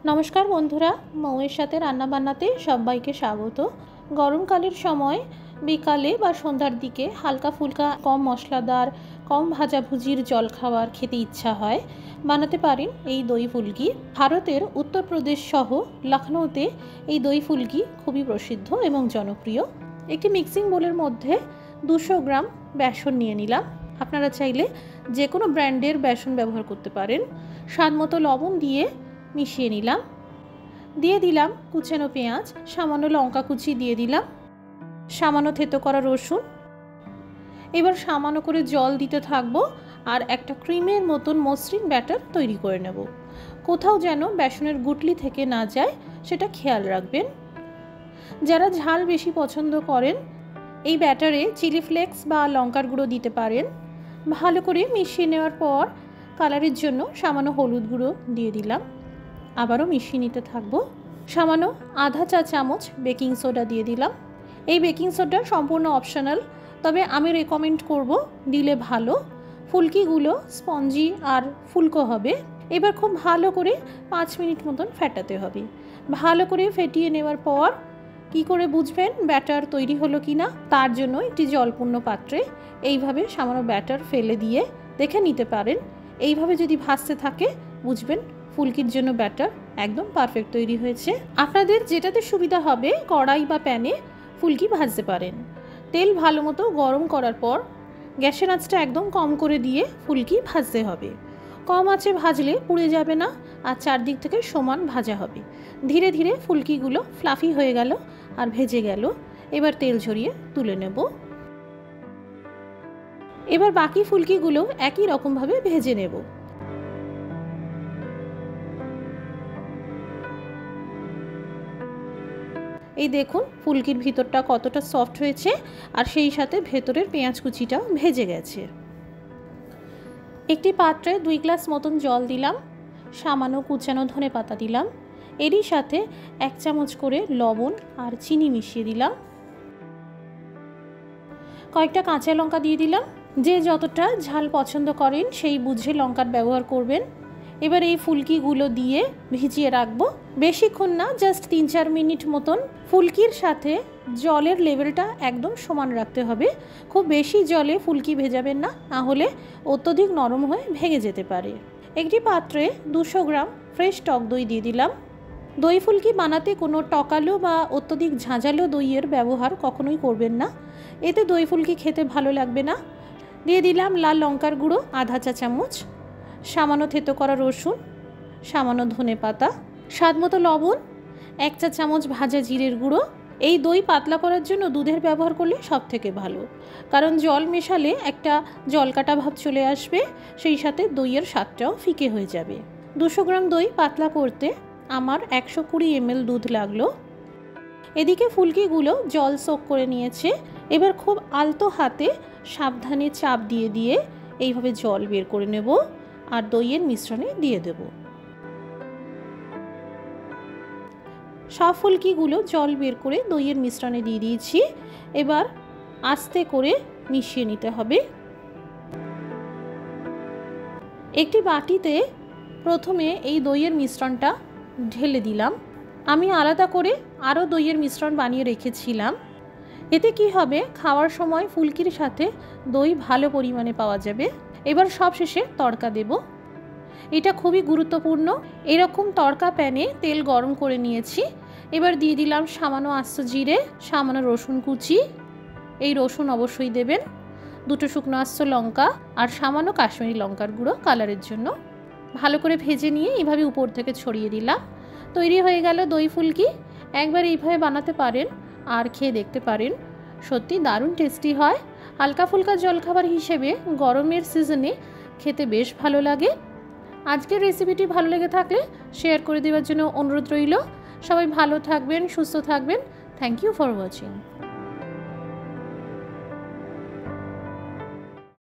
নমস্কার বন্ধুরা, মৌয়ের সাথে রান্নাবান্নাতে সবাইকে স্বাগত। গরমকালের সময় বিকালে বা সন্ধ্যার দিকে হালকা ফুলকা কম মশলাদার কম ভাজাভুজির জলখাবার খেতে ইচ্ছা হয়, বানাতে পারেন এই দই ফুলকি। ভারতের উত্তরপ্রদেশ সহ লখনৌতে এই দই ফুলকি খুবই প্রসিদ্ধ এবং জনপ্রিয়। একটি মিক্সিং বোলের মধ্যে 200 গ্রাম বেসন নিয়ে নিলাম। আপনারা চাইলে যে কোনো ব্র্যান্ডের বেসন ব্যবহার করতে পারেন। স্বাদমতো লবণ দিয়ে মিশিয়ে নিলাম। দিয়ে দিলাম কুচানো পেঁয়াজ, সামান্য লঙ্কা কুচি দিয়ে দিলাম, সামান্য থেতো করা রসুন। এবার সামান্য করে জল দিতে থাকবো আর একটা ক্রিমের মতন মসৃণ ব্যাটার তৈরি করে নেব। কোথাও যেন বেসনের গুটলি থেকে না যায় সেটা খেয়াল রাখবেন। যারা ঝাল বেশি পছন্দ করেন এই ব্যাটারে চিলি ফ্লেক্স বা লঙ্কার গুঁড়ো দিতে পারেন। ভালো করে মিশিয়ে নেওয়ার পর কালারের জন্য সামান্য হলুদ গুঁড়ো দিয়ে দিলাম। আবারও মিশিয়ে নিতে থাকবো। সামান্য আধা চা চামচ বেকিং সোডা দিয়ে দিলাম। এই বেকিং সোডা সম্পূর্ণ অপশনাল, তবে আমি রেকমেন্ড করব দিলে ভালো। ফুলকিগুলো স্পঞ্জি আর ফুলকো হবে। এবার খুব ভালো করে 5 মিনিট মতন ফেটাতে হবে। ভালো করে ফেটিয়ে নেওয়ার পর কি করে বুঝবেন ব্যাটার তৈরি হলো কি না, তার জন্য একটি জলপূর্ণ পাত্রে এইভাবে সামান্য ব্যাটার ফেলে দিয়ে দেখে নিতে পারেন। এইভাবে যদি ভাসতে থাকে বুঝবেন ফুলকির জন্য ব্যাটার একদম পারফেক্ট তৈরি হয়েছে। আপনাদের যেটাতে সুবিধা হবে কড়াই বা প্যানে ফুলকি ভাজতে পারেন। তেল ভালো মতো গরম করার পর গ্যাসের আঁচটা একদম কম করে দিয়ে ফুলকি ভাজতে হবে। কম আঁচে ভাজলে পুড়ে যাবে না আর চারদিক থেকে সমান ভাজা হবে। ধীরে ধীরে ফুলকিগুলো ফ্লাফি হয়ে গেল আর ভেজে গেল। এবার তেল ঝরিয়ে তুলে নেব। এবার বাকি ফুলকিগুলো একই রকমভাবে ভেজে নেব। এই দেখুন ফুলকির ভিতরটা কতটা সফট হয়েছে আর সেই সাথে ভেতরের পেঁয়াজ কুচিটাও ভেজে গেছে। একটি পাত্রে 2 গ্লাস মতন জল দিলাম, সামান্য কুচানো ধনেপাতা দিলাম, এরই সাথে 1 চামচ করে লবণ আর চিনি মিশিয়ে দিলাম। কয়েকটা কাঁচা লঙ্কা দিয়ে দিলাম। যে যতটা ঝাল পছন্দ করেন সেই বুঝে লঙ্কার ব্যবহার করবেন। এবার এই ফুলকিগুলো দিয়ে ভিজিয়ে রাখবো, বেশিক্ষণ না, জাস্ট 3-4 মিনিট মতন। ফুলকির সাথে জলের লেভেলটা একদম সমান রাখতে হবে। খুব বেশি জলে ফুলকি ভেজাবেন না, না হলে অত্যধিক নরম হয়ে ভেঙে যেতে পারে। একটি পাত্রে 200 গ্রাম ফ্রেশ টক দই দিয়ে দিলাম। দই ফুলকি বানাতে কোনো টকালো বা অত্যধিক ঝাঁঝালো দইয়ের ব্যবহার কখনোই করবেন না, এতে দই ফুলকি খেতে ভালো লাগবে না। দিয়ে দিলাম লাল লঙ্কার গুঁড়ো আধা চা চামচ, সামান্য থেতো করা রসুন, সামান্য ধনেপাতা, স্বাদমতো লবণ, 1 চা চামচ ভাজা জিরের গুঁড়ো। এই দই পাতলা করার জন্য দুধের ব্যবহার করলে সব থেকে ভালো, কারণ জল মেশালে একটা জলকাটা ভাব চলে আসবে, সেই সাথে দইয়ের স্বাদটাও ফিকে হয়ে যাবে। 200 গ্রাম দই পাতলা করতে আমার 120 ml দুধ লাগলো। এদিকে ফুলকিগুলো জল সোক করে নিয়েছে। এবার খুব আলতো হাতে সাবধানে চাপ দিয়ে দিয়ে এইভাবে জল বের করে নেব আর দইয়ের মিশ্রণে দিয়ে দেব। সব ফুলকিগুলো জল বের করে দইয়ের মিশ্রণে দিয়ে দিয়েছি। এবার আস্তে করে মিশিয়ে নিতে হবে। একটি বাটিতে প্রথমে এই দইয়ের মিশ্রণটা ঢেলে দিলাম। আমি আলাদা করে আরও দইয়ের মিশ্রণ বানিয়ে রেখেছিলাম। এতে কি হবে, খাওয়ার সময় ফুলকির সাথে দই ভালো পরিমাণে পাওয়া যাবে। এবার সব শেষে তড়কা দেব। এটা খুবই গুরুত্বপূর্ণ। এরকম তড়কা প্যানে তেল গরম করে নিয়েছি। এবার দিয়ে দিলাম সামান্য আস্ত জিরে, সামান্য রসুন কুচি, এই রসুন অবশ্যই দেবেন, 2টো শুকনো আস্ত লঙ্কা আর সামান্য কাশ্মীরি লঙ্কার গুঁড়ো কালারের জন্য। ভালো করে ভেজে নিয়ে এইভাবে উপর থেকে ছড়িয়ে দিলাম। তৈরি হয়ে গেল দই ফুলকি। একবার এইভাবে বানাতে পারেন আর খেয়ে দেখতে পারেন, সত্যি দারুণ টেস্টি হয়। হালকা ফুলকা জলখাবার হিসেবে গরমের সিজনে খেতে বেশ ভালো লাগে। আজকের রেসিপিটি ভালো লেগে থাকলে শেয়ার করে দেওয়ার জন্য অনুরোধ রইল। সবাই ভালো থাকবেন, সুস্থ থাকবেন। Thank you for watching.